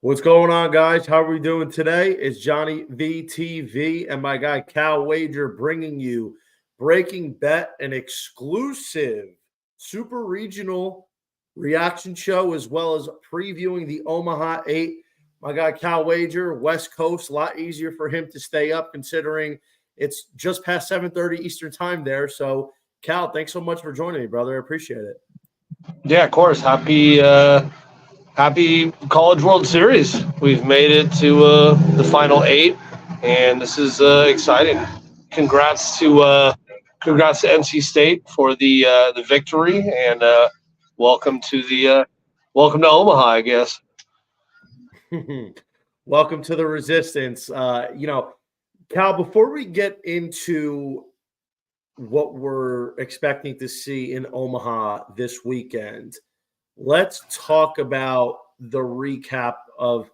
What's going on, guys? How are we doing today? It's JohnnyVTV and my guy Cal Wager bringing you Breaking Bet, an exclusive super regional reaction show, as well as previewing the Omaha 8. My guy Cal Wager, West Coast, a lot easier for him to stay up considering it's just past 7:30 Eastern time there. So, Cal, thanks so much for joining me, brother. I appreciate it. Yeah, of course. Happy College World Series. We've made it to the final 8, and this is exciting. Congrats to NC State for the victory, and welcome to Omaha, I guess. Welcome to the Resistance. Cal, before we get into what we're expecting to see in Omaha this weekend, let's talk about the recap of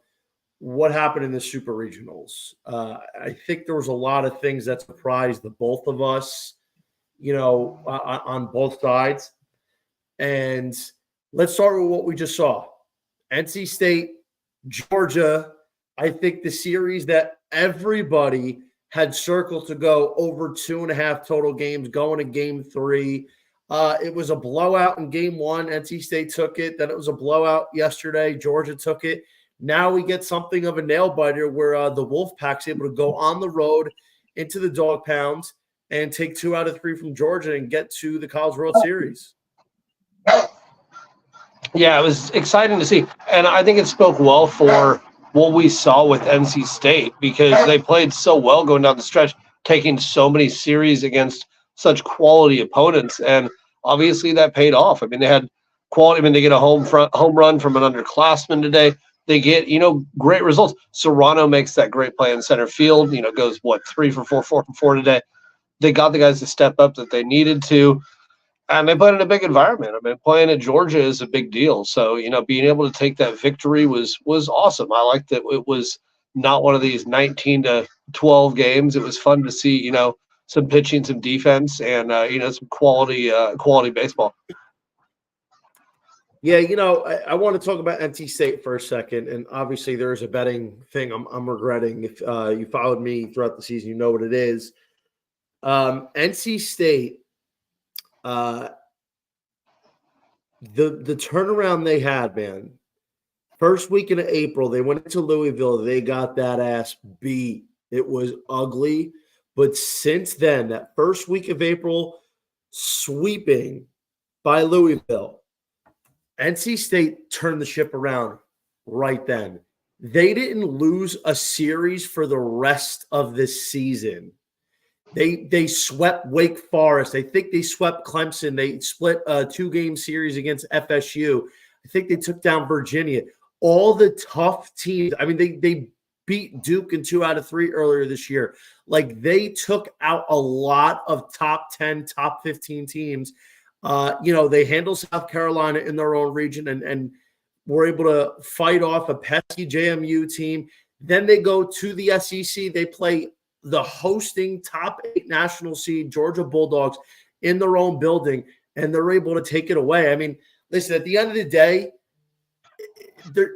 what happened in the Super Regionals. I think there was a lot of things that surprised the both of us, on both sides. And let's start with what we just saw. NC State, Georgia, I think the series that everybody had circled to go over 2.5 total games going to game 3. It was a blowout in game 1. NC State took it. Then it was a blowout yesterday. Georgia took it. Now we get something of a nail biter where the Wolfpack's able to go on the road into the dog pounds and take 2 out of 3 from Georgia and get to the College World Series. Yeah, it was exciting to see. And I think it spoke well for what we saw with NC State because they played so well going down the stretch, taking so many series against such quality opponents. And obviously that paid off. I mean, they had quality. I mean, they get a home run from an underclassman today. They get, great results. Serrano makes that great play in center field, goes 3 for 4, 4 for 4 today. They got the guys to step up that they needed to. And they played in a big environment. I mean, playing at Georgia is a big deal. So, being able to take that victory was awesome. I liked that it was not one of these 19 to 12 games. It was fun to see, some pitching, some defense, and, some quality baseball. Yeah, I want to talk about NC State for a second. And obviously there is a betting thing I'm regretting. If you followed me throughout the season, you know what it is. NC State, the turnaround they had, man. First weekend of April, they went into Louisville. They got that ass beat. It was ugly. But since then, that first week of April, sweeping by Louisville, NC State turned the ship around right then. They didn't lose a series for the rest of this season. They swept Wake Forest. I think they swept Clemson. They split a 2-game series against FSU. I think they took down Virginia. All the tough teams. I mean, they beat Duke in 2 out of 3 earlier this year. Like, they took out a lot of top 10, top 15 teams. They handled South Carolina in their own region and were able to fight off a pesky JMU team. Then they go to the SEC. They play the hosting top 8 national seed Georgia Bulldogs in their own building, and they're able to take it away. I mean, listen, at the end of the day,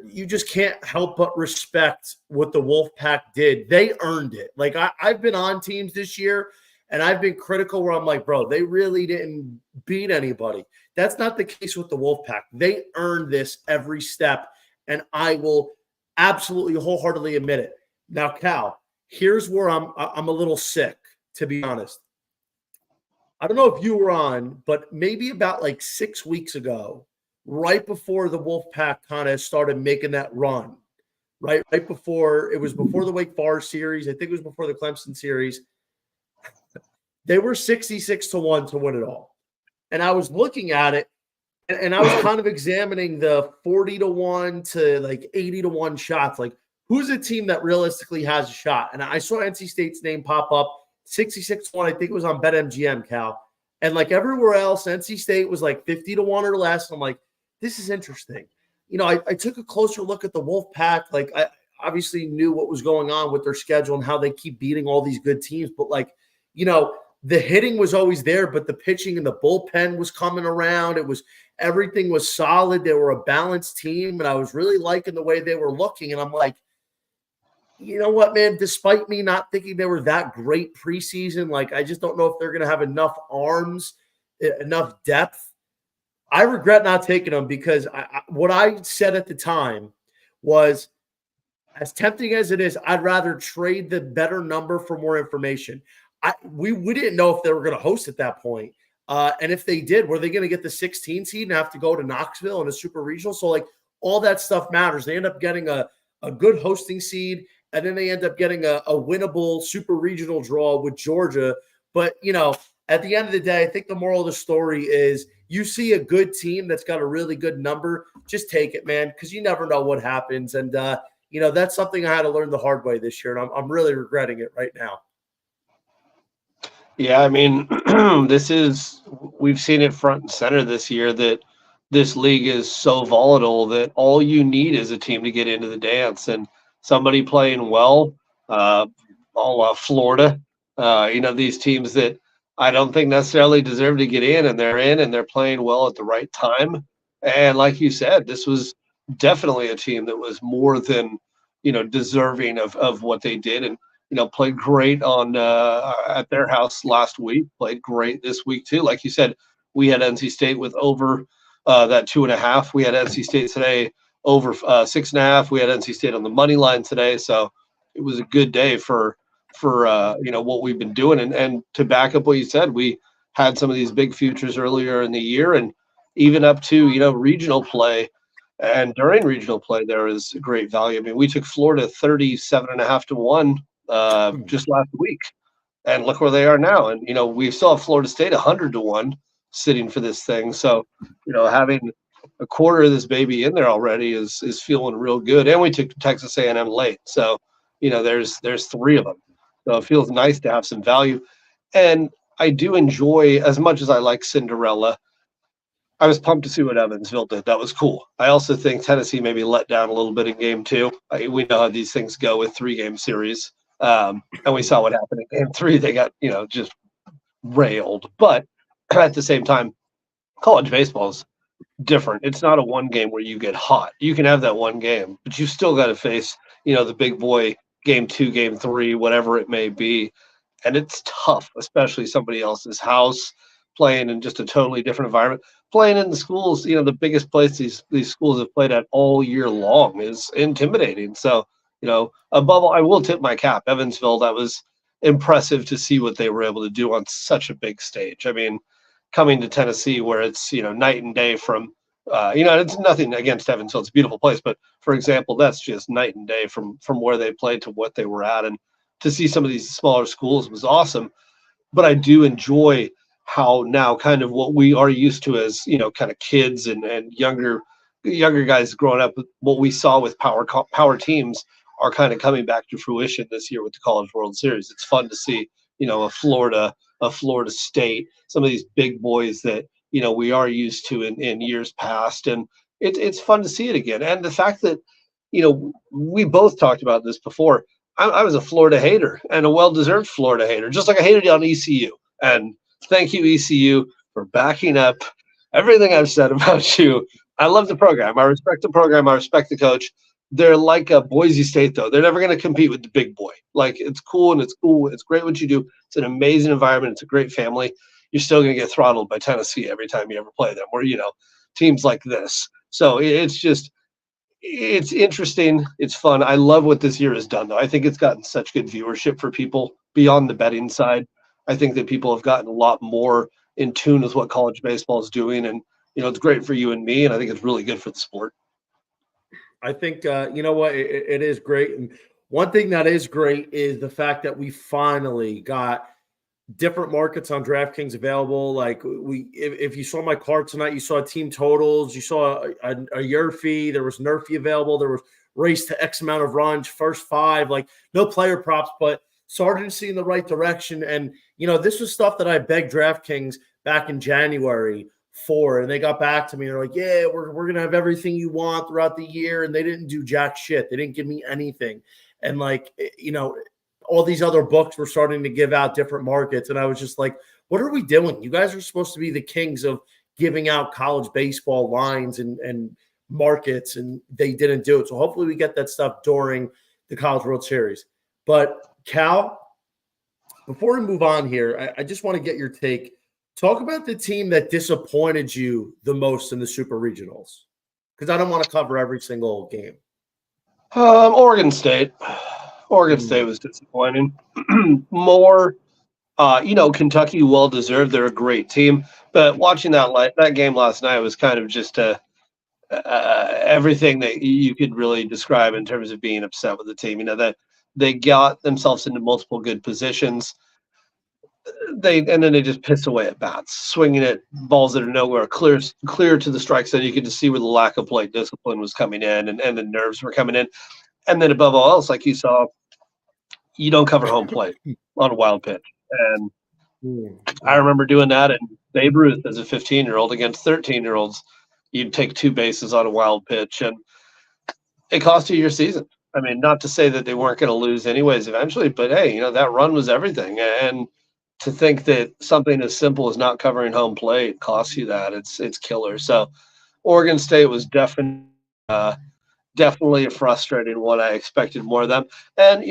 you just can't help but respect what the Wolfpack did. They earned it. Like, I've been on teams this year, and I've been critical where I'm like, bro, they really didn't beat anybody. That's not the case with the Wolfpack. They earned this every step, and I will absolutely wholeheartedly admit it. Now, Cal, here's where I'm a little sick, to be honest. I don't know if you were on, but maybe about 6 weeks ago, right before the Wolfpack kind of started making that run, right before the Wake Forest series. I think it was before the Clemson series. They were 66-1 to win it all. And I was looking at it, and I was kind of examining the 40-1 to 80-1 shots. Like, who's a team that realistically has a shot? And I saw NC State's name pop up, 66-1. I think it was on BetMGM, Cal. And everywhere else, NC State was 50-1 or less. I'm like, this is interesting. I took a closer look at the Wolfpack. I obviously knew what was going on with their schedule and how they keep beating all these good teams. But the hitting was always there, but the pitching and the bullpen was coming around. It was everything was solid. They were a balanced team, and I was really liking the way they were looking. And I'm like, you know what, man, despite me not thinking they were that great preseason, like I just don't know if they're going to have enough arms, enough depth. I regret not taking them because what I said at the time was, as tempting as it is, I'd rather trade the better number for more information. We didn't know if they were going to host at that point. And if they did, were they going to get the 16 seed and have to go to Knoxville in a super regional? So like all that stuff matters. They end up getting a good hosting seed, and then they end up getting a winnable super regional draw with Georgia. But, you know, at the end of the day, I think the moral of the story is you see a good team that's got a really good number, just take it, man, because you never know what happens. And, you know, that's something I had to learn the hard way this year, and I'm really regretting it right now. Yeah, I mean, we've seen it front and center this year that this league is so volatile that all you need is a team to get into the dance, and somebody playing well, all Florida, these teams that I don't think necessarily deserve to get in, and they're playing well at the right time. And like you said, this was definitely a team that was more than, deserving of what they did. And played great on at their house last week. Played great this week too. Like you said, we had NC State with over that 2.5. We had NC State today over 6.5. We had NC State on the money line today. So it was a good day for what we've been doing. And to back up what you said, we had some of these big futures earlier in the year, and even up to regional play. And during regional play, there is great value. I mean, we took Florida 37.5 to 1 just last week, and look where they are now. And we still have Florida State 100 to 1 sitting for this thing. So having a quarter of this baby in there already is feeling real good. And we took Texas A&M late, so there's 3 of them. So it feels nice to have some value. And I do enjoy, as much as I like Cinderella, I was pumped to see what Evansville did. That was cool. I also think Tennessee maybe let down a little bit in game 2. We know how these things go with 3-game series. And we saw what happened in game 3. They got, just railed. But at the same time, college baseball is different. It's not a one game where you get hot. You can have that one game, but you still got to face, the big boy game 2, game 3, whatever it may be. And it's tough, especially somebody else's house, playing in just a totally different environment. Playing in the schools, the biggest place these schools have played at all year long is intimidating. So, above all, I will tip my cap. Evansville, that was impressive to see what they were able to do on such a big stage. I mean, coming to Tennessee where it's, night and day from, it's nothing against Evansville. It's a beautiful place. But, for example, that's just night and day from where they played to what they were at. And to see some of these smaller schools was awesome. But I do enjoy how now kind of what we are used to as, kind of kids and younger guys growing up, what we saw with power teams are kind of coming back to fruition this year with the College World Series. It's fun to see, a Florida State, some of these big boys that, we are used to in years past. And it's fun to see it again. And the fact that, we both talked about this before. I was a Florida hater, and a well-deserved Florida hater, just like I hated on ECU. And thank you, ECU, for backing up everything I've said about you. I love the program. I respect the program. I respect the coach. They're like a Boise State, though. They're never going to compete with the big boy. Like, it's cool, and it's cool. It's great what you do. It's an amazing environment. It's a great family. You're still going to get throttled by Tennessee every time you ever play them, or, teams like this. So it's interesting. It's fun. I love what this year has done, though. I think it's gotten such good viewership for people beyond the betting side. I think that people have gotten a lot more in tune with what college baseball is doing. And, it's great for you and me. And I think it's really good for the sport. I think, you know what, it is great. And one thing that is great is the fact that we finally got different markets on DraftKings available. Like if you saw my card tonight, you saw team totals, you saw a year fee, there was nerf fee available, there was race to X amount of runs, first 5, like no player props, but started to see in the right direction. And, this was stuff that I begged DraftKings back in January for, and they got back to me. They're like, yeah, we're going to have everything you want throughout the year. And they didn't do jack shit. They didn't give me anything. And like, all these other books were starting to give out different markets. And I was just like, what are we doing? You guys are supposed to be the kings of giving out college baseball lines and markets, and they didn't do it. So hopefully we get that stuff during the College World Series. But Cal, before we move on here, I just want to get your take. Talk about the team that disappointed you the most in the Super Regionals, because I don't want to cover every single game. Oregon State. Oregon State was disappointing. More, Kentucky well deserved. They're a great team, but watching that game last night was kind of just everything that you could really describe in terms of being upset with the team. That they got themselves into multiple good positions. And then they just piss away at bats, swinging at balls that are nowhere clear to the strike zone. You could just see where the lack of plate discipline was coming in, and the nerves were coming in. And then above all else, like you saw, you don't cover home plate on a wild pitch. And I remember doing that in Babe Ruth as a 15-year-old against 13-year-olds. You'd take 2 bases on a wild pitch, and it cost you your season. I mean, not to say that they weren't going to lose anyways eventually, but hey, that run was everything. And to think that something as simple as not covering home plate costs you that, it's killer. So Oregon State was definitely a frustrating one. I expected more of them. And,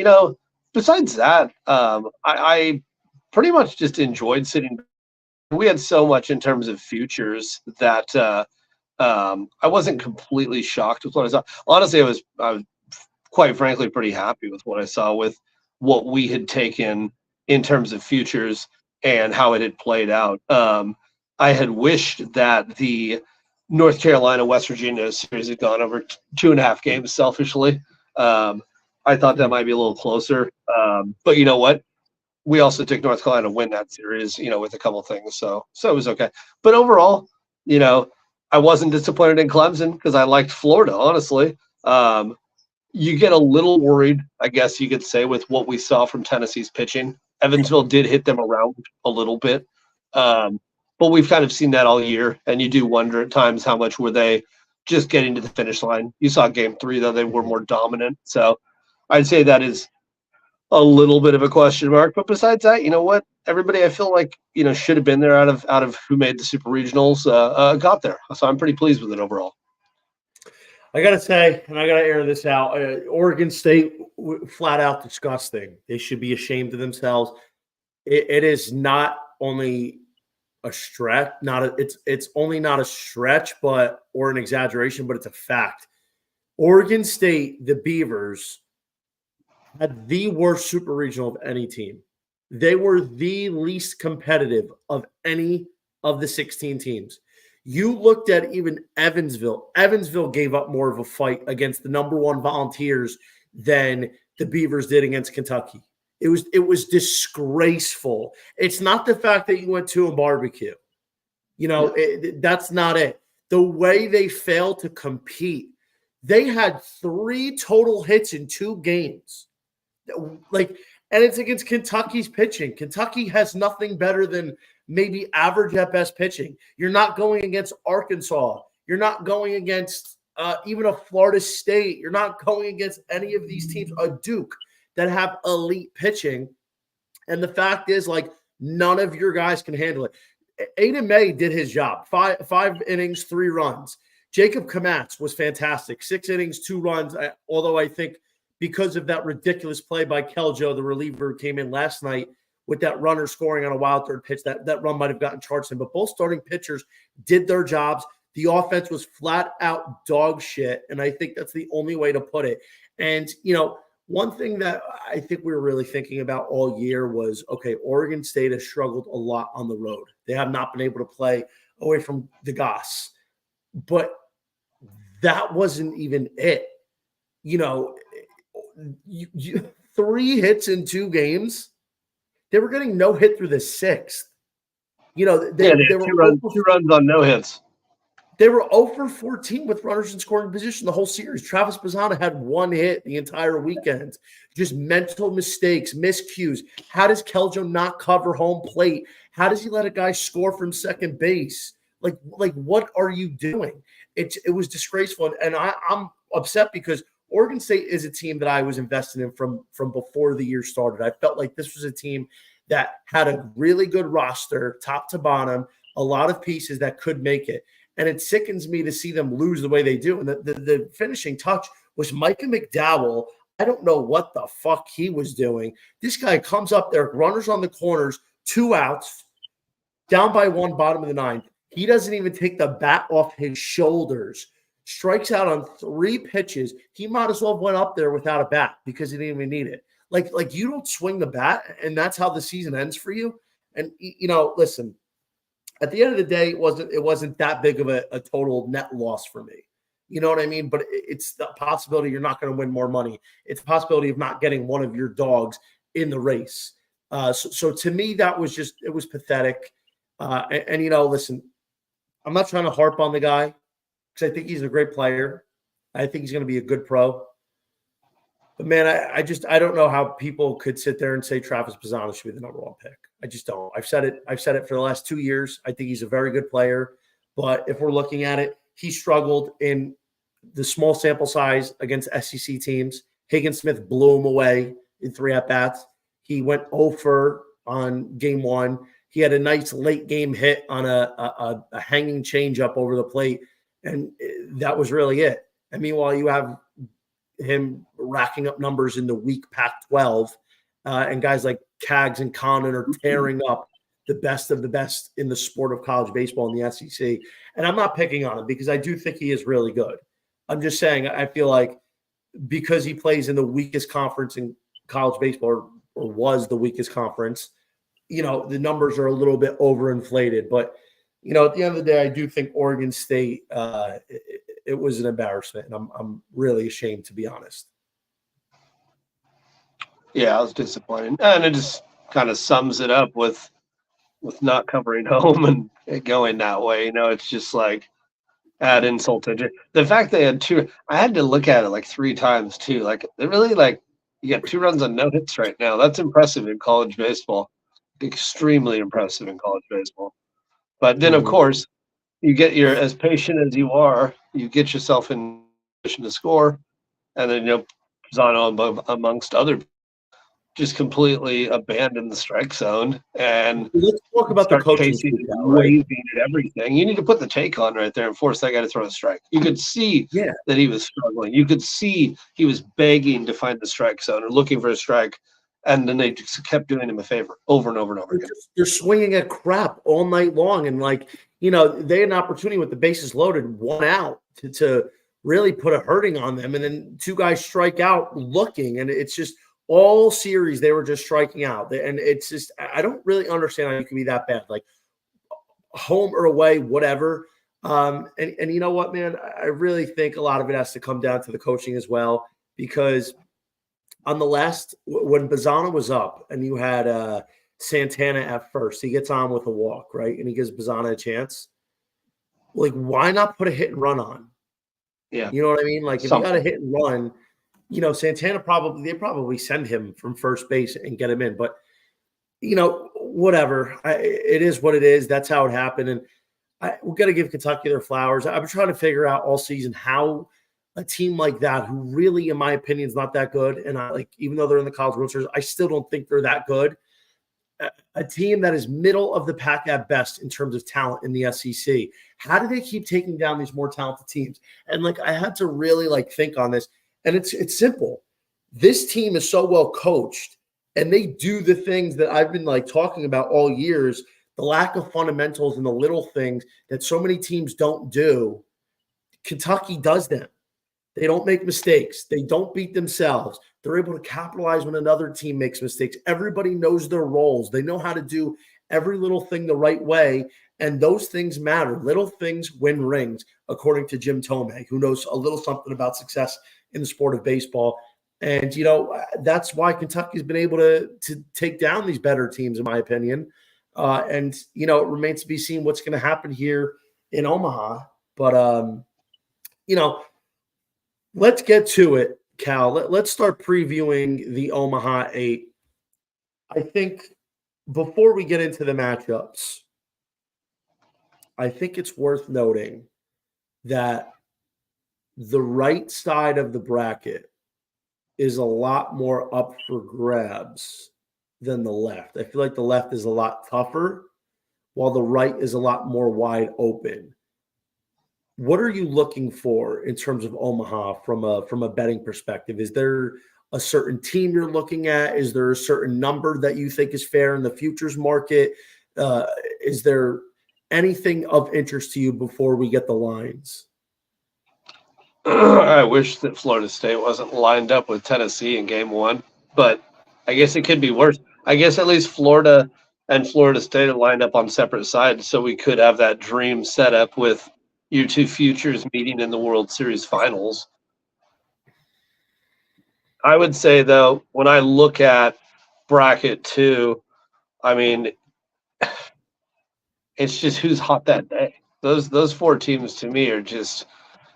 besides that, I pretty much just enjoyed sitting. We had so much in terms of futures that I wasn't completely shocked with what I saw. Honestly, I was quite frankly pretty happy with what I saw with what we had taken in terms of futures and how it had played out. I had wished that the North Carolina, West Virginia series had gone over 2.5 games selfishly. I thought that might be a little closer. But you know what? We also took North Carolina to win that series, with a couple things. So it was okay. But overall, I wasn't disappointed in Clemson because I liked Florida, honestly. You get a little worried, I guess you could say, with what we saw from Tennessee's pitching. Evansville did hit them around a little bit. But we've kind of seen that all year, and you do wonder at times how much were they just getting to the finish line. You saw Game 3, though, they were more dominant. So I'd say that is a little bit of a question mark. But besides that, you know what? Everybody I feel like, should have been there out of who made the Super Regionals got there. So I'm pretty pleased with it overall. I got to say, and I got to air this out, Oregon State, flat out disgusting. They should be ashamed of themselves. It is not only a stretch, it's only not a stretch, or an exaggeration, but it's a fact. Oregon State, the Beavers, had the worst Super Regional of any team. They were the least competitive of any of the 16 teams. You looked at even Evansville. Evansville gave up more of a fight against the number 1 Volunteers than the Beavers did against Kentucky. It was disgraceful. It's not the fact that you went to a barbecue. That's not it. The way they failed to compete. They had 3 total hits in 2 games. And it's against Kentucky's pitching. Kentucky has nothing better than maybe average at best pitching. You're not going against Arkansas. You're not going against even a Florida State. You're not going against any of these teams, a Duke, that have elite pitching. And the fact is, none of your guys can handle it. Aiden May did his job. Five innings, 3 runs. Jacob Kamatz was fantastic. 6 innings, 2 runs, although I think because of that ridiculous play by Keljo, the reliever who came in last night with that runner scoring on a wild third pitch, that run might have gotten charged him. But both starting pitchers did their jobs. The offense was flat out dog shit, and I think that's the only way to put it. And, one thing that I think we were really thinking about all year was, okay, Oregon State has struggled a lot on the road. They have not been able to play away from the Goss. But that wasn't even it. 3 hits in 2 games. They were getting no hit through the 6th. They were 2 runs on no hits. They were 0 for 14 with runners in scoring position the whole series. Travis Bazzana had 1 hit the entire weekend. Just mental mistakes, miscues. How does Keljo not cover home plate? How does he let a guy score from second base? What are you doing? It was disgraceful, and I'm upset because Oregon State is a team that I was invested in from before the year started. I felt like this was a team that had a really good roster, top to bottom, a lot of pieces that could make it. And it sickens me to see them lose the way they do. And the finishing touch was Micah McDowell. I don't know what the fuck he was doing. This guy comes up there, runners on the corners, 2 outs, down by 1, bottom of the 9th. He doesn't even take the bat off his shoulders. Strikes out on 3 pitches. He might as well have went up there without a bat because he didn't even need it. Like you don't swing the bat, and that's how the season ends for you. And listen, at the end of the day, it wasn't that big of a total net loss for me. You know what I mean? But it's the possibility you're not going to win more money. It's a possibility of not getting one of your dogs in the race. So to me, that was it was pathetic. And listen, I'm not trying to harp on the guy because I think he's a great player. I think he's going to be a good pro. But man, I don't know how people could sit there and say Travis Bazzana should be the #1 pick. I just don't. I've said it for the last 2 years. I think he's a very good player. But if we're looking at it, he struggled in the small sample size against SEC teams. Higgins Smith blew him away in 3 at-bats. He went 0 for on game 1. He had a nice late game hit on a hanging changeup over the plate, and that was really it. And meanwhile, you have him racking up numbers in the weak Pac-12, and guys like Cags and Condon are tearing up the best of the best in the sport of college baseball in the SEC. And I'm not picking on him because I do think he is really good. I'm just saying I feel like because he plays in the weakest conference in college baseball or was the weakest conference, the numbers are a little bit overinflated. But, at the end of the day, I do think Oregon State, it was an embarrassment. And I'm really ashamed, to be honest. Yeah, I was disappointed. And it just kind of sums it up with not covering home and it going that way. It's just like add insult to injury. The fact they had 2, I had to look at it like 3 times too. Like they really you got 2 runs on no hits right now. That's impressive in college baseball. Extremely impressive in college baseball. But then, of course, you get as patient as you are, you get yourself in position to score, and then Zano amongst other just completely abandon the strike zone and let's talk about the coaching chasing, waving at everything. You need to put the take on right there and force that guy to throw a strike. You could see that he was struggling. You could see he was begging to find the strike zone or looking for a strike. And then they just kept doing him a favor over and over and over again. They're swinging at crap all night long. And they had an opportunity with the bases loaded, 1 out to really put a hurting on them. And then 2 guys strike out looking. And it's just all series, they were just striking out. And it's just, I don't really understand how you can be that bad. Like home or away, whatever. And you know what, man? I really think a lot of it has to come down to the coaching as well, because on the last, when Bazzana was up and you had Santana at first, he gets on with a walk, right? And he gives Bazzana a chance. Like, why not put a hit and run on? Yeah. You know what I mean? Like, if you got a hit and run, Santana they probably send him from first base and get him in. But, whatever. It is what it is. That's how it happened. And we've got to give Kentucky their flowers. I've been trying to figure out all season how a team like that, who really, in my opinion, is not that good, and even though they're in the College World Series, I still don't think they're that good. A team that is middle of the pack at best in terms of talent in the SEC. How do they keep taking down these more talented teams? And I had to really think on this, and it's simple. This team is so well coached, and they do the things that I've been talking about all years. The lack of fundamentals and the little things that so many teams don't do. Kentucky does them. They don't make mistakes. They don't beat themselves. They're able to capitalize when another team makes mistakes. Everybody knows their roles. They know how to do every little thing the right way, and those things matter. Little things win rings, according to Jim Tomei, who knows a little something about success in the sport of baseball. And, that's why Kentucky's been able to take down these better teams, in my opinion. And, it remains to be seen what's going to happen here in Omaha. But, let's get to it, Cal. Let's start previewing the Omaha 8. I think before we get into the matchups, I think it's worth noting that the right side of the bracket is a lot more up for grabs than the left. I feel like the left is a lot tougher, while the right is a lot more wide open. What are you looking for in terms of Omaha from a betting perspective? Is there a certain team you're looking at? Is there a certain number that you think is fair in the futures market? Is there anything of interest to you before we get the lines? I wish that Florida State wasn't lined up with Tennessee in game one, but I guess it could be worse. I guess at least Florida and Florida State are lined up on separate sides, so we could have that dream set up with you two futures meeting in the World Series finals. I would say, though, when I look at bracket 2, I mean, it's just who's hot that day. Those 4 teams to me are just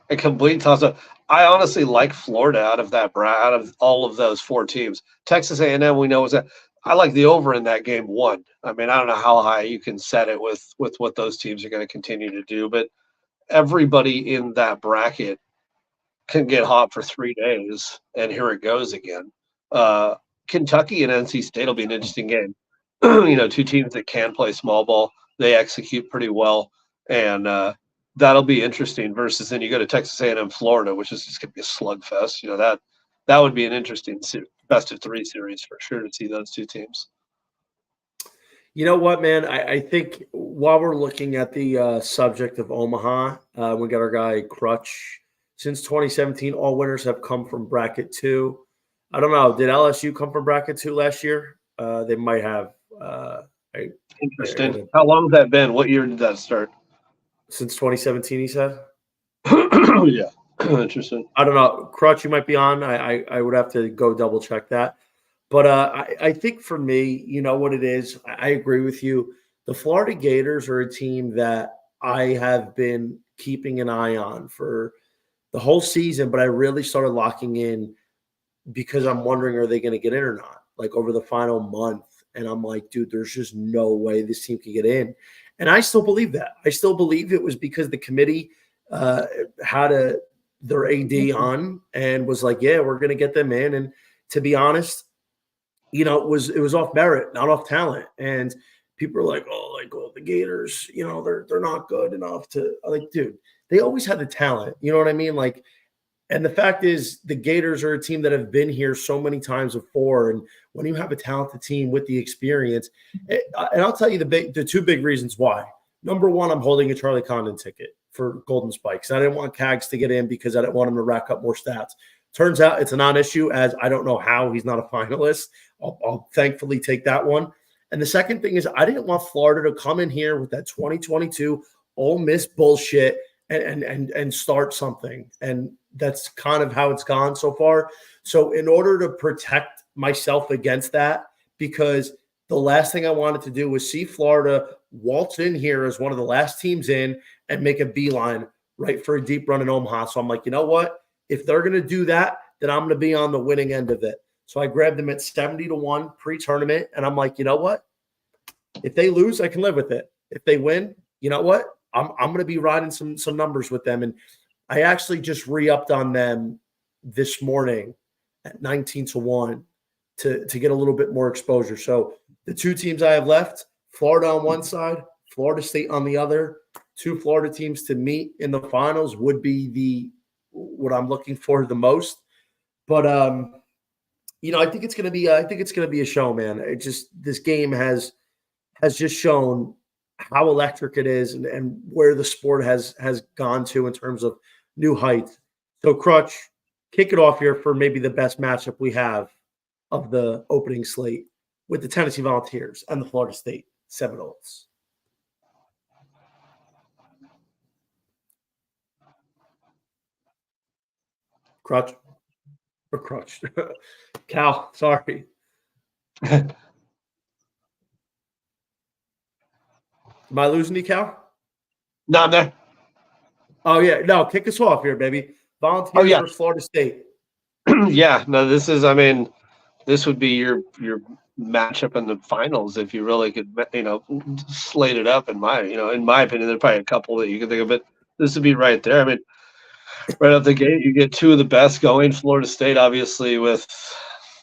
a complete toss-up. I honestly like Florida out of all of those 4 teams. Texas A&M, we know, is that I like the over in that game 1. I mean, I don't know how high you can set it with what those teams are going to continue to do, but everybody in that bracket can get hot for 3 days, and here it goes again. Kentucky and NC State will be an interesting game. 2 teams that can play small ball. They execute pretty well, and that'll be interesting. Versus then you go to Texas A&M, Florida, which is just going to be a slugfest. That would be an interesting best of 3 series for sure to see those 2 teams. You know what, man? I think while we're looking at the subject of Omaha, we got our guy Crutch. Since 2017, all winners have come from bracket 2. I don't know. Did LSU come from bracket 2 last year? They might have. Interesting. How long has that been? What year did that start? Since 2017, he said. Yeah. Interesting. I don't know. Crutch, you might be on. I would have to go double check that. But I think for me, you know what it is? I agree with you. The Florida Gators are a team that I have been keeping an eye on for the whole season, but I really started locking in because I'm wondering, are they going to get in or not? Like over the final month. And I'm like, dude, there's just no way this team can get in. And I still believe that. I still believe it was because the committee had their AD on and was like, yeah, we're going to get them in. And to be honest, it was off merit, not off talent. And people are like, the Gators, they're not good enough to dude, they always had the talent. You know what I mean? And the fact is the Gators are a team that have been here so many times before. And when you have a talented team with the experience, and I'll tell you the 2 big reasons why. Number 1, I'm holding a Charlie Condon ticket for Golden Spikes. I didn't want Cags to get in because I didn't want him to rack up more stats. Turns out it's a non-issue, as I don't know how he's not a finalist. I'll thankfully take that one. And the second thing is I didn't want Florida to come in here with that 2022 Ole Miss bullshit and start something. And that's kind of how it's gone so far. So in order to protect myself against that, because the last thing I wanted to do was see Florida waltz in here as one of the last teams in and make a beeline right for a deep run in Omaha. So I'm like, you know what? If they're going to do that, then I'm going to be on the winning end of it. So I grabbed them at 70-1 pre-tournament, and I'm like, you know what? If they lose, I can live with it. If they win, you know what? I'm going to be riding some numbers with them. And I actually just re-upped on them this morning at 19-1 to get a little bit more exposure. So the 2 teams I have left, Florida on one side, Florida State on the other. 2 Florida teams to meet in the finals would be what I'm looking for the most. But I think it's going to be a show, man. This game has just shown how electric it is and where the sport has gone to in terms of new heights. So, Crutch, kick it off here for maybe the best matchup we have of the opening slate with the Tennessee Volunteers and the Florida State Seminoles. Crutch. Cal, sorry. Am I losing you, Cal? No, I'm there. Oh, yeah. No, kick us off here, baby. Volunteers versus Florida State. Yeah. No, this would be your matchup in the finals if you really could, slate it up. In my opinion, there's probably a couple that you can think of, but this would be right there. I mean, right out the gate, you get 2 of the best going. Florida State, obviously, with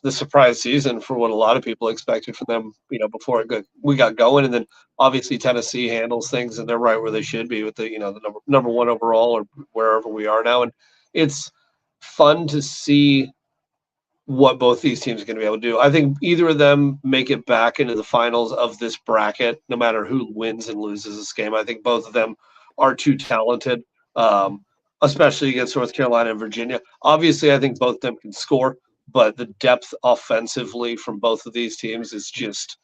the surprise season for what a lot of people expected from them, before we got going. And then obviously Tennessee handles things and they're right where they should be with the, the number one overall or wherever we are now. And it's fun to see what both these teams are going to be able to do. I think either of them make it back into the finals of this bracket, no matter who wins and loses this game. I think both of them are too talented, especially against North Carolina and Virginia. Obviously, I think both of them can score, but the depth offensively from both of these teams is just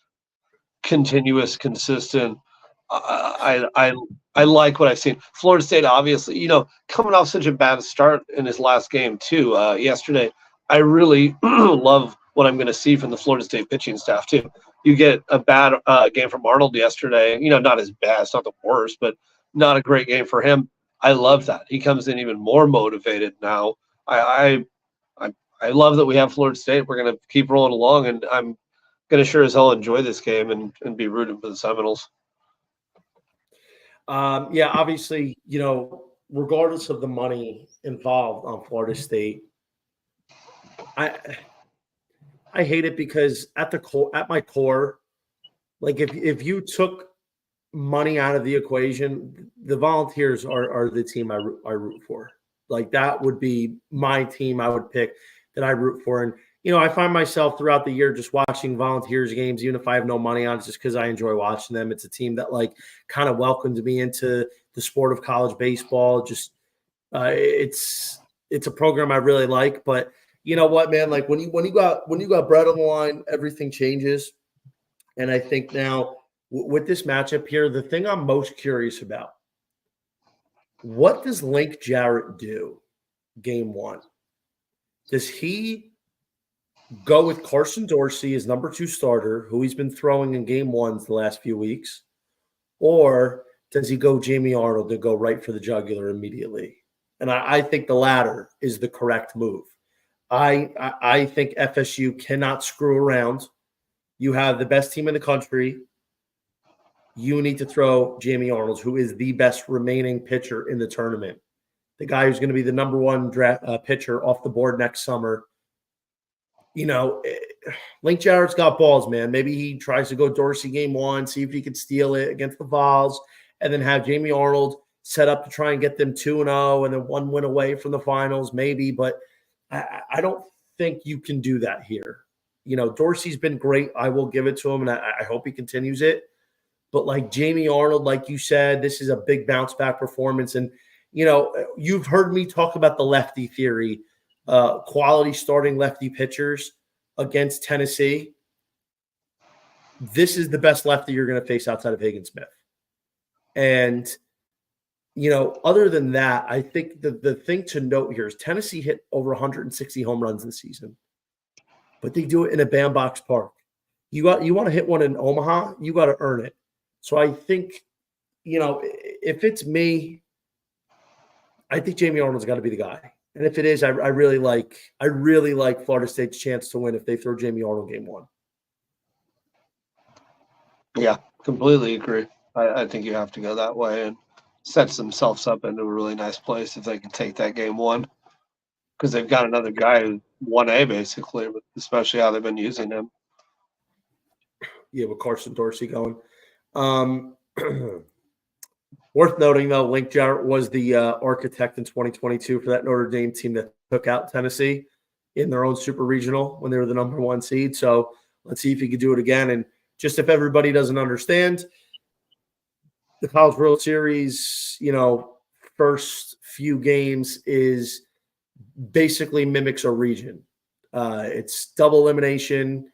continuous, consistent. I like what I've seen. Florida State, obviously, coming off such a bad start in his last game too. Yesterday, I really love what I'm going to see from the Florida State pitching staff too. You get a bad game from Arnold yesterday. Not as bad, it's not the worst, but not a great game for him. I love that he comes in even more motivated now. I love that we have Florida State. We're going to keep rolling along, and I'm going to sure as hell enjoy this game and be rooting for the Seminoles. Yeah, obviously, regardless of the money involved on Florida State, I hate it because at my core, like if you took money out of the equation, the Volunteers are the team I root for. Like that would be my team I would pick that I root for. And I find myself throughout the year just watching Volunteers games, even if I have no money on it, just because I enjoy watching them. It's a team that kind of welcomed me into the sport of college baseball. Just it's a program I really like. But you know what, man? Like when you got bread on the line, everything changes. And I think now with this matchup here, the thing I'm most curious about, what does Link Jarrett do game one? Does he go with Carson Dorsey as number 2 starter, who he's been throwing in game ones the last few weeks? Or does he go Jamie Arnold to go right for the jugular immediately? And I think the latter is the correct move. I think FSU cannot screw around. You have the best team in the country. You need to throw Jamie Arnold, who is the best remaining pitcher in the tournament. The guy who's going to be the number 1 draft pitcher off the board next summer. Link Jarrett's got balls, man. Maybe he tries to go Dorsey game 1, see if he could steal it against the Vols, and then have Jamie Arnold set up to try and get them 2-0 and then 1 win away from the finals, maybe. But I don't think you can do that here. Dorsey's been great. I will give it to him, and I hope he continues it. But like Jamie Arnold, like you said, this is a big bounce back performance. And, you've heard me talk about the lefty theory, quality starting lefty pitchers against Tennessee. This is the best lefty you're going to face outside of Hagen Smith. And, other than that, I think the thing to note here is Tennessee hit over 160 home runs this season, but they do it in a bandbox park. You want to hit one in Omaha, you got to earn it. So I think, if it's me, I think Jamie Arnold's got to be the guy. And if it is, I really like Florida State's chance to win if they throw Jamie Arnold game 1. Yeah, completely agree. I think you have to go that way, and sets themselves up into a really nice place if they can take that game 1, because they've got another guy who's 1A basically, especially how they've been using him. Yeah, with Carson Dorsey going. Worth noting, though, Link Jarrett was the architect in 2022 for that Notre Dame team that took out Tennessee in their own super regional when they were the number 1 seed. So let's see if he could do it again. And just if everybody doesn't understand, the College World Series, first few games is basically mimics a region. It's double elimination.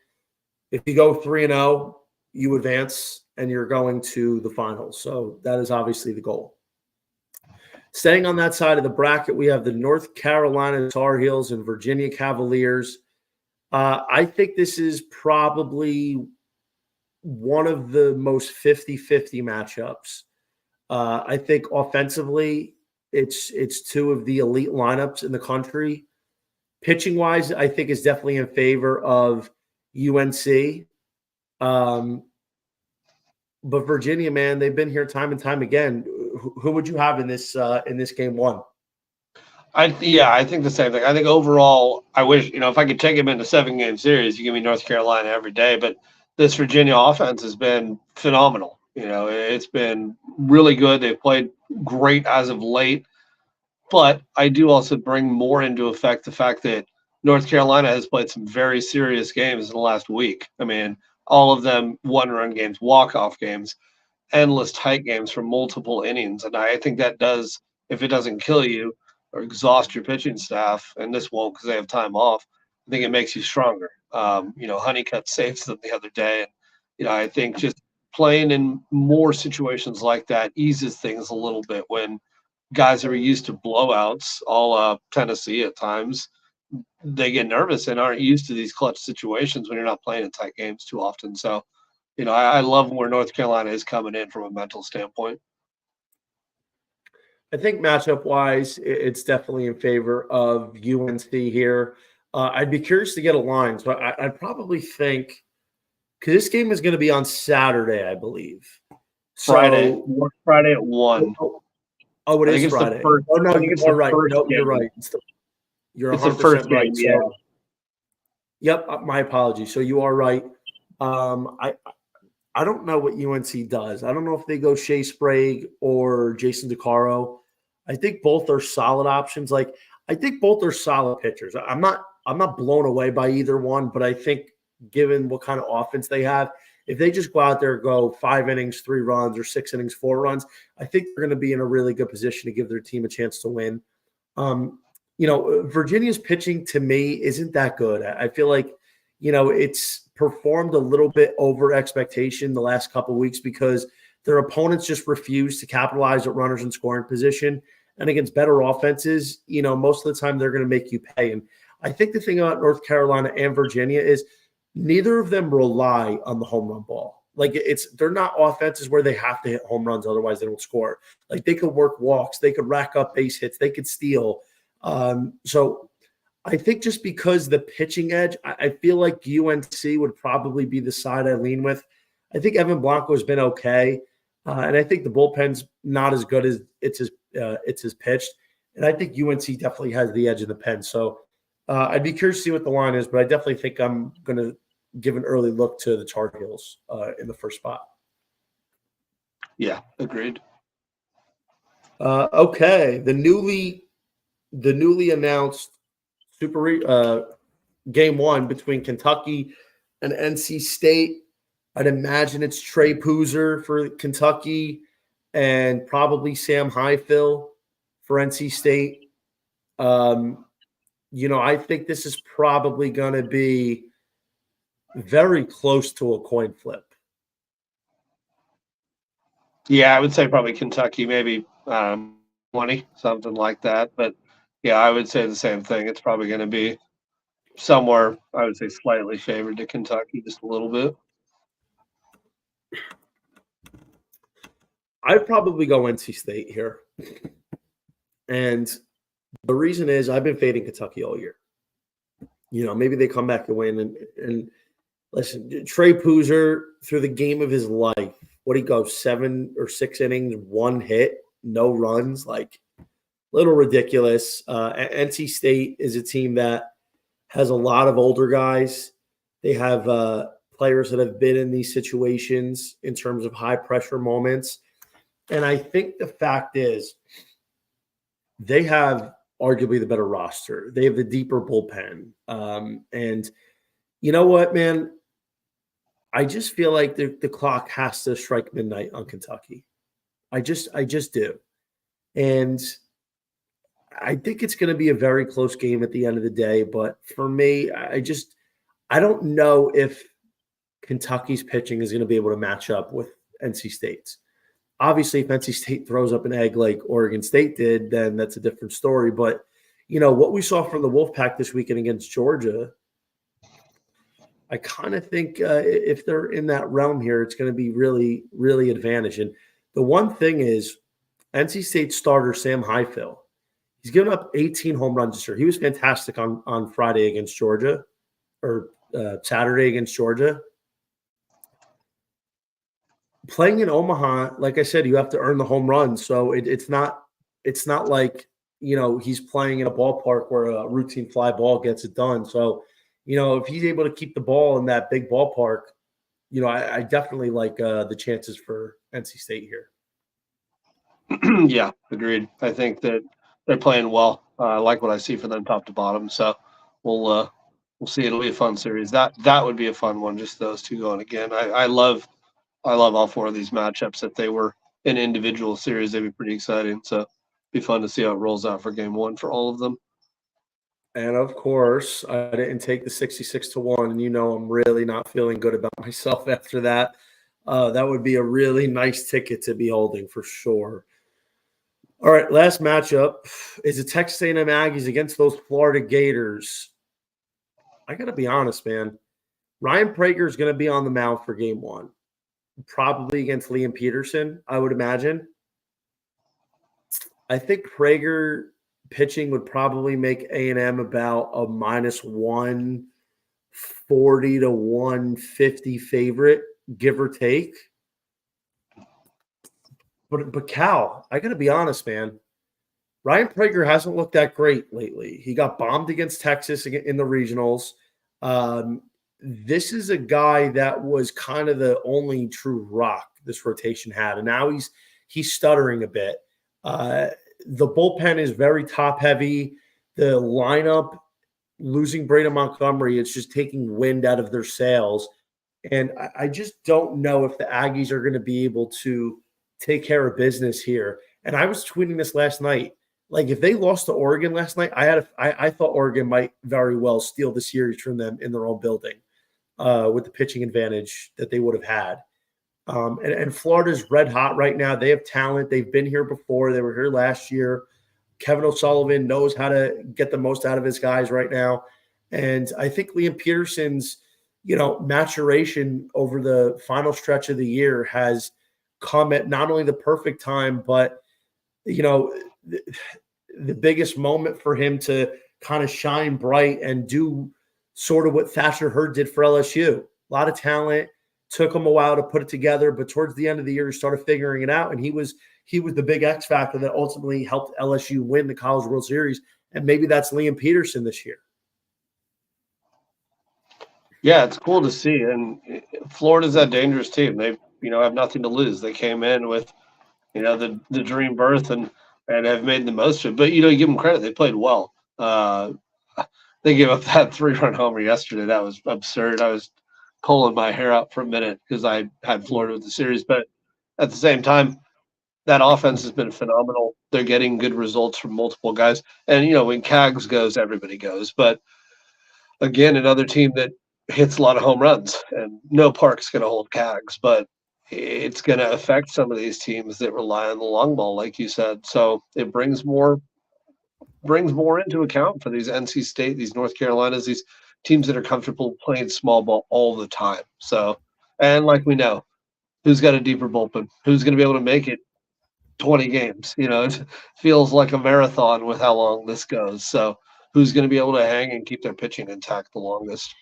If you go 3-0, you advance and you're going to the finals. So that is obviously the goal. Staying on that side of the bracket, we have the North Carolina Tar Heels and Virginia Cavaliers. I think this is probably one of the most 50-50 matchups. I think offensively, it's 2 of the elite lineups in the country. Pitching-wise, I think is definitely in favor of UNC. But Virginia, man, they've been here time and time again. Who would you have in this game 1? I think the same thing. I think overall, I wish, if I could take him into 7-game series, you give me North Carolina every day. But this Virginia offense has been phenomenal. It's been really good. They've played great as of late. But I do also bring more into effect the fact that North Carolina has played some very serious games in the last week. I mean, all of them one-run games, walk-off games, endless tight games for multiple innings. And I think that does, if it doesn't kill you or exhaust your pitching staff, and this won't because they have time off, I think it makes you stronger. Honeycutt saved them the other day. And, I think just playing in more situations like that eases things a little bit when guys are used to blowouts, all Tennessee at times. They get nervous and aren't used to these clutch situations when you're not playing in tight games too often. So, I love where North Carolina is coming in from a mental standpoint. I think matchup wise, it's definitely in favor of UNC here. I'd be curious to get a line. So I'd probably think because this game is going to be on Saturday, I believe. Friday at 1. Oh, it is Friday. Oh, no, you're right. No, you're right. You're 100% right. Yeah. So, yep, my apologies. So you are right. I don't know what UNC does. I don't know if they go Shea Sprague or Jason DeCaro. I think both are solid options. Like I think both are solid pitchers. I'm not blown away by either one, but I think given what kind of offense they have, if they just go out there and go 5 innings, 3 runs, or 6 innings, 4 runs, I think they're going to be in a really good position to give their team a chance to win. Virginia's pitching to me isn't that good. I feel like, it's performed a little bit over expectation the last couple of weeks because their opponents just refuse to capitalize at runners in scoring position. And against better offenses, most of the time they're going to make you pay. And I think the thing about North Carolina and Virginia is neither of them rely on the home run ball. Like they're not offenses where they have to hit home runs, otherwise they don't score. Like they could work walks, they could rack up base hits, they could steal. So I think just because the pitching edge, I feel like UNC would probably be the side I lean with. I think Evan Blanco has been okay, and I think the bullpen's not as good as it's pitched. And I think UNC definitely has the edge in the pen. So I'd be curious to see what the line is, but I definitely think I'm going to give an early look to the Tar Heels in the first spot. Yeah, agreed. Okay, the newly announced Super Game 1 between Kentucky and NC State. I'd imagine it's Trey Poozer for Kentucky and probably Sam Highfill for NC State. I think this is probably going to be very close to a coin flip. Yeah, I would say probably Kentucky, maybe 20, something like that. But yeah, I would say the same thing. It's probably going to be somewhere, I would say, slightly favored to Kentucky, just a little bit. I'd probably go NC State here. And the reason is I've been fading Kentucky all year. Maybe they come back and win. And listen, Trey Poozer, through the game of his life, what he goes 7 or 6 innings, 1 hit, no runs, like little ridiculous. NC State is a team that has a lot of older guys. They have players that have been in these situations in terms of high pressure moments. And I think the fact is they have arguably the better roster. They have the deeper bullpen. And you know what, man? I just feel like the clock has to strike midnight on Kentucky. I just do. And I think it's going to be a very close game at the end of the day. But for me, I don't know if Kentucky's pitching is going to be able to match up with NC State's. Obviously, if NC State throws up an egg like Oregon State did, then that's a different story. But, what we saw from the Wolfpack this weekend against Georgia, I kind of think if they're in that realm here, it's going to be really, really advantage. And the one thing is NC State starter Sam Highfill, he's given up 18 home runs this year. He was fantastic on Friday against Georgia or Saturday against Georgia. Playing in Omaha, like I said, you have to earn the home run. So it's not like he's playing in a ballpark where a routine fly ball gets it done. So, if he's able to keep the ball in that big ballpark, I definitely like the chances for NC State here. Yeah, agreed. I think that they're playing well. I like what I see for them top to bottom. So we'll see. It'll be a fun series. That would be a fun one. Just those two going again. I love all four of these matchups. If they were an individual series, they'd be pretty exciting. So it'd be fun to see how it rolls out for game one for all of them. And of course, I didn't take the 66-1, and I'm really not feeling good about myself after that. That would be a really nice ticket to be holding for sure. All right, last matchup is the Texas A&M Aggies against those Florida Gators. I got to be honest, man. Ryan Prager is going to be on the mound for game one, probably against Liam Peterson, I would imagine. I think Prager pitching would probably make A&M about a -140 to 150 favorite, give or take. But Cal, I got to be honest, man. Ryan Prager hasn't looked that great lately. He got bombed against Texas in the regionals. This is a guy that was kind of the only true rock this rotation had, and now he's stuttering a bit. The bullpen is very top heavy. The lineup, losing Braden Montgomery, it's just taking wind out of their sails. And I just don't know if the Aggies are going to be able to take care of business here. And I was tweeting this last night. Like, if they lost to Oregon last night, I thought Oregon might very well steal the series from them in their own building with the pitching advantage that they would have had. And Florida's red hot right now. They have talent. They've been here before. They were here last year. Kevin O'Sullivan knows how to get the most out of his guys right now. And I think Liam Peterson's, maturation over the final stretch of the year has come at not only the perfect time, but, the biggest moment for him to kind of shine bright and do sort of what Thatcher Hurd did for LSU. A lot of talent. Took him a while to put it together, but towards the end of the year, he started figuring it out, and he was the big X factor that ultimately helped LSU win the College World Series, and maybe that's Liam Peterson this year. Yeah, it's cool to see, and Florida's that dangerous team. They have nothing to lose. They came in with the dream berth and have made the most of it. But you give them credit; they played well. They gave up that 3-run homer yesterday. That was absurd. I was pulling my hair out for a minute because I had Florida with the series. But at the same time, that offense has been phenomenal. They're getting good results from multiple guys. And, when Cags goes, everybody goes. But, again, another team that hits a lot of home runs. And no park's going to hold Cags. But it's going to affect some of these teams that rely on the long ball, like you said. So it brings more into account for these NC State, these North Carolinas, these teams that are comfortable playing small ball all the time. So, and like we know, who's got a deeper bullpen? Who's going to be able to make it 20 games? It feels like a marathon with how long this goes. So, who's going to be able to hang and keep their pitching intact the longest?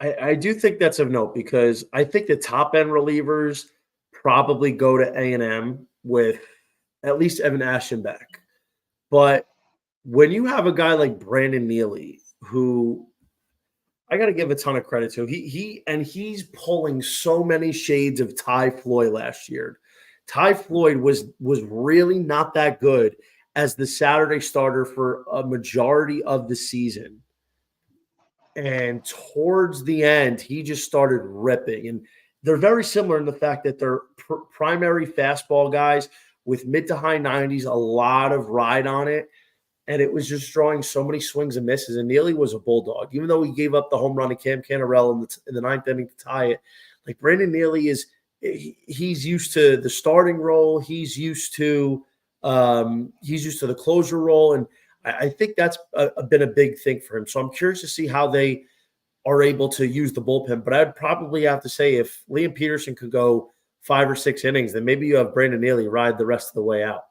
I do think that's of note because I think the top end relievers probably go to A&M with at least Evan Aschenbeck. But when you have a guy like Brandon Neely, who I got to give a ton of credit to, he's pulling so many shades of Ty Floyd last year. Ty Floyd was really not that good as the Saturday starter for a majority of the season. And towards the end, he just started ripping. And they're very similar in the fact that they're primary fastball guys with mid to high 90s, a lot of ride on it. And it was just drawing so many swings and misses. And Neely was a bulldog. Even though he gave up the home run to Cam Canarell in the ninth inning to tie it, like Brandon Neely he's used to the starting role. He's used to the closer role. And I think that's been a big thing for him. So I'm curious to see how they are able to use the bullpen. But I'd probably have to say if Liam Peterson could go 5 or 6 innings, then maybe you have Brandon Neely ride the rest of the way out.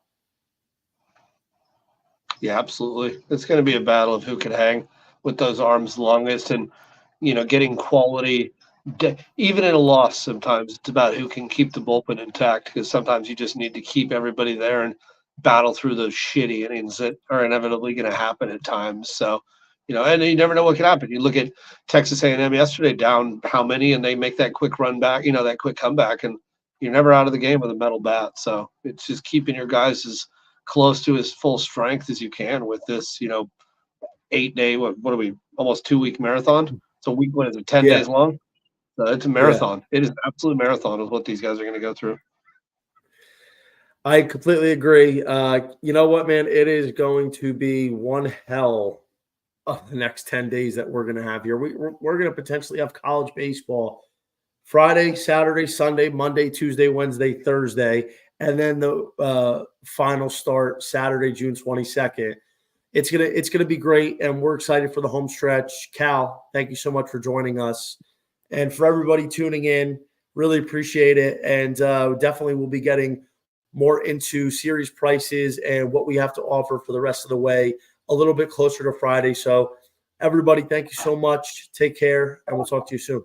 Yeah, absolutely. It's going to be a battle of who can hang with those arms longest and, getting quality. Even in a loss, sometimes it's about who can keep the bullpen intact because sometimes you just need to keep everybody there and battle through those shitty innings that are inevitably going to happen at times. So, and you never know what could happen. You look at Texas A&M yesterday, down how many, and they make that quick run back, that quick comeback, and you're never out of the game with a metal bat. So it's just keeping your guys as close to his full strength as you can with this, 8-day, what are we, almost 2-week marathon? It's a week, 10 Yeah. days long? So it's a Yeah. marathon. It is an absolute marathon is what these guys are going to go through. I completely agree. You know what, man? It is going to be one hell of the next 10 days that we're going to have here. We're going to potentially have college baseball Friday, Saturday, Sunday, Monday, Tuesday, Wednesday, Thursday, and then the final start Saturday, June 22nd. It's gonna be great, and we're excited for the home stretch. Cal, thank you so much for joining us, and for everybody tuning in, really appreciate it. And definitely we'll be getting more into series prices and what we have to offer for the rest of the way a little bit closer to Friday. So everybody, thank you so much. Take care, and we'll talk to you soon.